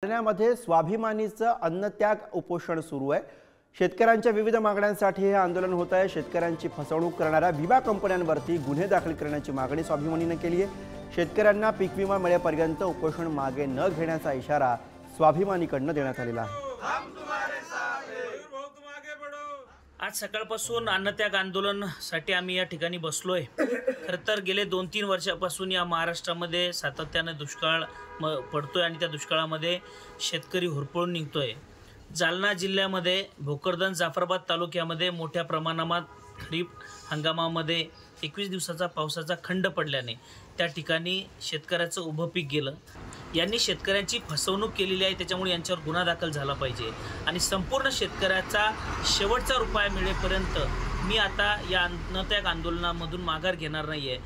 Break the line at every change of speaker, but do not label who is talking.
जालन्यामध्ये स्वाभिमानीचं अन्नत्याग उपोषण सुरू आहे। शेतकऱ्यांच्या विविध मागण्यांसाठी हे आंदोलन होत आहे। शेतकऱ्यांची फसवणूक करणाऱ्या विमा कंपन्यांवरती गुन्हे दाखल करण्याची मागणी स्वाभिमानीने केली आहे। शेतकऱ्यांना पीक विमा मिळेपर्यंत उपोषण मागे न घेण्याचा इशारा स्वाभिमानीकडून देण्यात आलेला आहे।
आज सकाळपासून अन्नत्याग आंदोलनासाठी आम्ही या ठिकाणी बसलोय। खरं तर गेले 2-3 वर्षापासून या महाराष्ट्रामध्ये सातत्याने दुष्काळ पडतोय आणि त्या दुष्काळामध्ये शेतकरी होरपळून निघतोय। जालना जिल्ह्यामध्ये भोकरदन जाफराबाद तालुक्यामध्ये मोठ्या प्रमाणात खरीप हंगामामध्ये 21 दिवसाचा पावसाचा खंड पडल्याने त्या ठिकाणी शेतकऱ्याचं उभं पीक गेलं। यांनी शेतकऱ्यांची फसवणूक केलेली आहे, त्याच्यामुळे यांच्यावर गुन्हा दाखल झाला पाहिजे आणि संपूर्ण शेतकऱ्याचा शेवटचा रुपया मिळेपर्यंत मी आता या अन्नत्याग आंदोलनामधून माघार घेणार नाहीये।